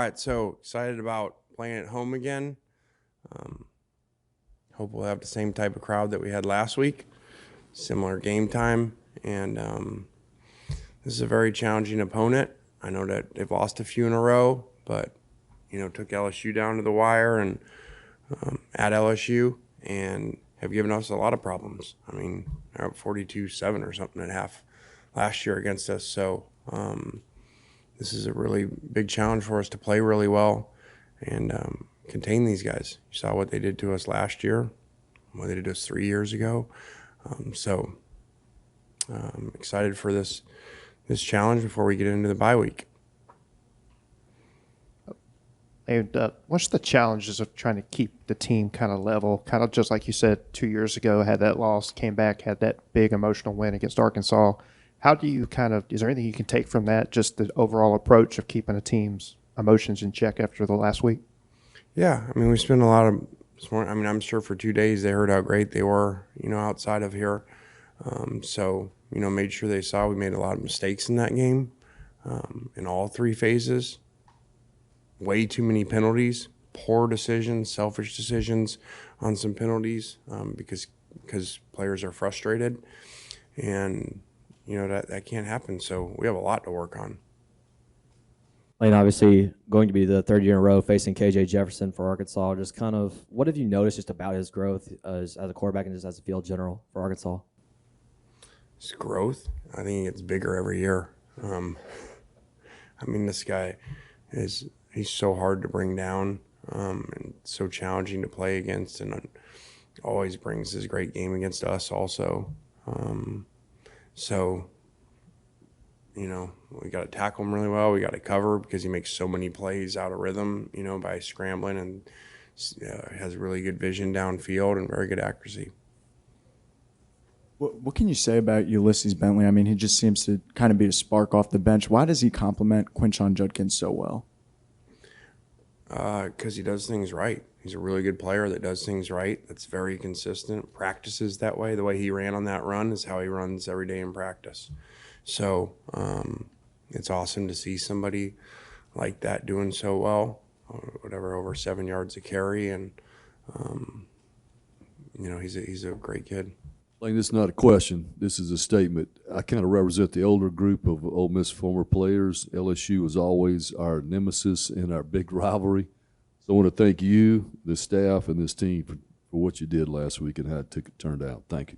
right, so excited about playing at home again. Hope we'll have the same type of crowd that we had last week, similar game time, and this is a very challenging opponent. I know that they've lost a few in a row, but took LSU down to the wire and at LSU and have given us a lot of problems. I mean, they're up 42-7 or something at half last year against us, so this is a really big challenge for us to play really well and contain these guys. You saw what they did to us last year, what they did to us 3 years ago. So I'm excited for this challenge before we get into the bye week. And what's the challenges of trying to keep the team kind of level, kind of just like you said 2 years ago, had that loss, came back, had that big emotional win against Arkansas. How do you is there anything you can take from that, just the overall approach of keeping a team's emotions in check after the last week? Yeah, I mean, we spent a lot of this morning. I mean, I'm sure for 2 days they heard how great they were, outside of here. So, made sure they saw we made a lot of mistakes in that game in all three phases. Way too many penalties, poor decisions, selfish decisions on some penalties because players are frustrated. And, that can't happen. So we have a lot to work on. Lane, obviously going to be the third year in a row facing KJ Jefferson for Arkansas. Just kind of, what have you noticed just about his growth as a quarterback and just as a field general for Arkansas? His growth, I think he gets bigger every year. This guy he's so hard to bring down and so challenging to play against, and always brings his great game against us also. We got to tackle him really well. We got to cover because he makes so many plays out of rhythm, by scrambling, and has really good vision downfield and very good accuracy. What can you say about Ulyses Bentley? I mean, he just seems to kind of be a spark off the bench. Why does he complement Quinshon Judkins so well? Because he does things right. He's a really good player that does things right. That's very consistent. Practices that way. The way he ran on that run is how he runs every day in practice. So it's awesome to see somebody like that doing so well. Over 7 yards a carry, and he's a great kid. Lane, this is not a question. This is a statement. I kind of represent the older group of Ole Miss former players. LSU was always our nemesis and our big rivalry. So I want to thank you, the staff, and this team for what you did last week and how it turned out. Thank you.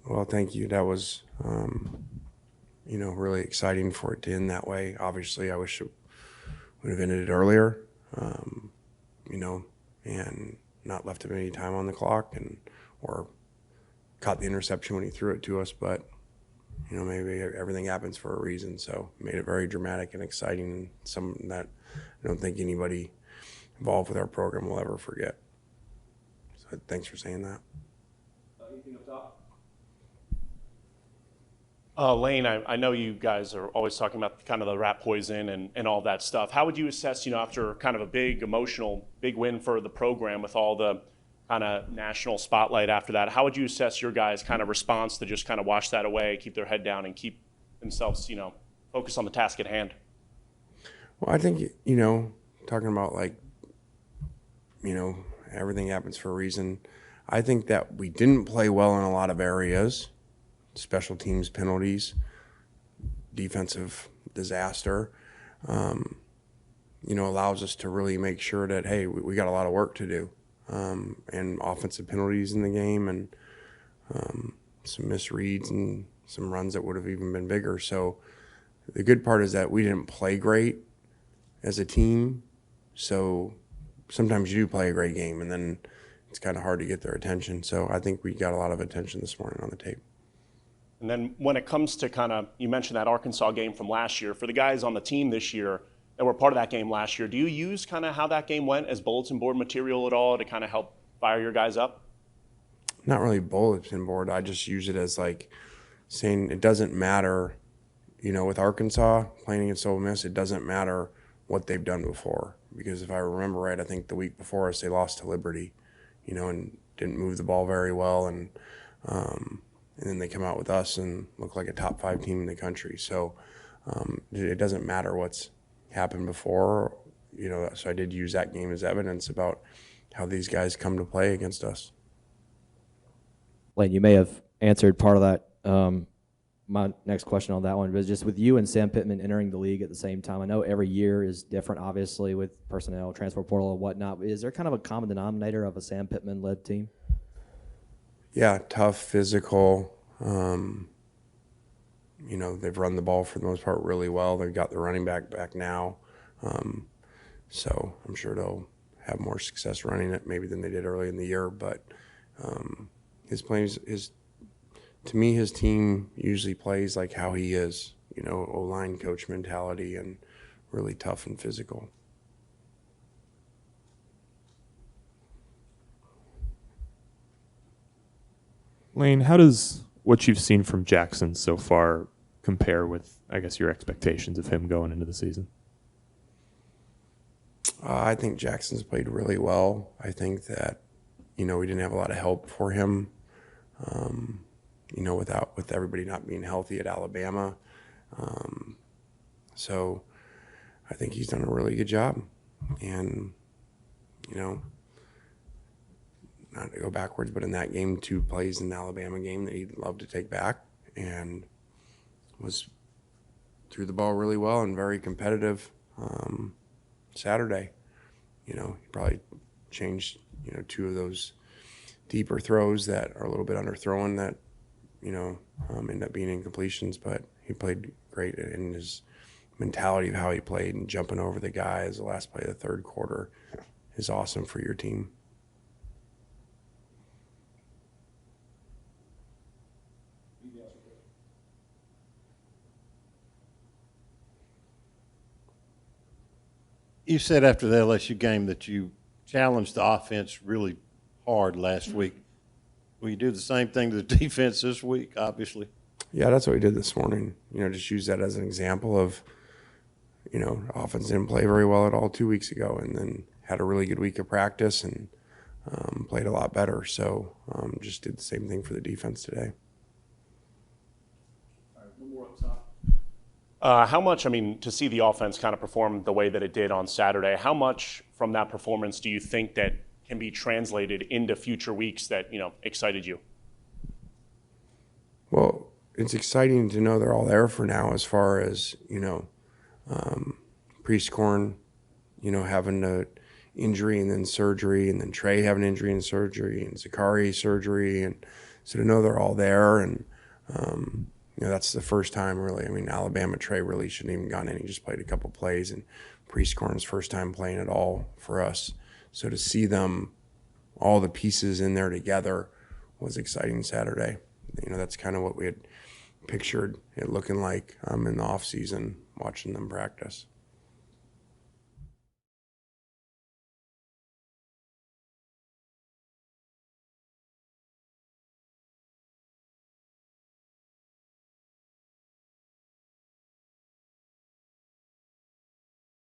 Well, thank you. That was, really exciting for it to end that way. Obviously, I wish it would have ended it earlier, and not left him any time on the clock or caught the interception when he threw it to us. But, maybe everything happens for a reason. So made it very dramatic and exciting, and something that I don't think anybody involved with our program will ever forget. So thanks for saying that. Anything up top? Lane, I know you guys are always talking about kind of the rat poison and all that stuff. How would you assess, after kind of a big emotional, big win for the program with all the kind of national spotlight after that, how would you assess your guys' kind of response to just kind of wash that away, keep their head down, and keep themselves, focus on the task at hand? Well, I think, talking about everything happens for a reason. I think that we didn't play well in a lot of areas. Special teams penalties, defensive disaster, allows us to really make sure that, hey, we got a lot of work to do, and offensive penalties in the game, and some misreads and some runs that would have even been bigger. So the good part is that we didn't play great as a team. So sometimes you do play a great game, and then it's kind of hard to get their attention. So I think we got a lot of attention this morning on the tape. And then when it comes to kind of, you mentioned that Arkansas game from last year. For the guys on the team this year that were part of that game last year, do you use kind of how that game went as bulletin board material at all to kind of help fire your guys up? Not really bulletin board. I just use it as saying it doesn't matter, with Arkansas playing against Ole Miss, it doesn't matter what they've done before. Because if I remember right, I think the week before us they lost to Liberty, and didn't move the ball very well, and then they come out with us and look like a top 5 team in the country. So it doesn't matter what's happened before, so I did use that game as evidence about how these guys come to play against us. Lane, you may have answered part of that. My next question on that one was just with you and Sam Pittman entering the league at the same time. I know every year is different, obviously, with personnel, transfer portal, and whatnot. Is there kind of a common denominator of a Sam Pittman-led team? Yeah, tough, physical. They've run the ball for the most part really well. They've got the running back now. So I'm sure they'll have more success running it maybe than they did early in the year. But to me, his team usually plays like how he is, O-line coach mentality and really tough and physical. Lane, how does what you've seen from Jackson so far compare with, I guess, your expectations of him going into the season? I think Jackson's played really well. I think that, we didn't have a lot of help for him, with everybody not being healthy at Alabama. So I think he's done a really good job. And, not to go backwards, but in that game, 2 plays in the Alabama game that he'd love to take back, and threw the ball really well and very competitive Saturday. He probably changed, 2 of those deeper throws that are a little bit underthrown that, end up being incompletions, but he played great, in his mentality of how he played and jumping over the guy as the last play of the third quarter is awesome for your team. You said after the LSU game that you challenged the offense really hard last week. Will you do the same thing to the defense this week, obviously? Yeah, that's what we did this morning. Just use that as an example of, offense didn't play very well at all 2 weeks ago, and then had a really good week of practice and played a lot better. So just did the same thing for the defense today. How much, to see the offense kind of perform the way that it did on Saturday, how much from that performance do you think that can be translated into future weeks that, excited you? Well, it's exciting to know they're all there for now as far as, Priestcorn, having an injury and then surgery, and then Trey having an injury and surgery, and Zakari surgery. And so to know they're all there, and, that's the first time really. Alabama Trey really shouldn't even gone in. He just played a couple plays, and Priestcorn's first time playing at all for us. So to see them, all the pieces in there together, was exciting Saturday. That's kind of what we had pictured it looking like in the off season, watching them practice.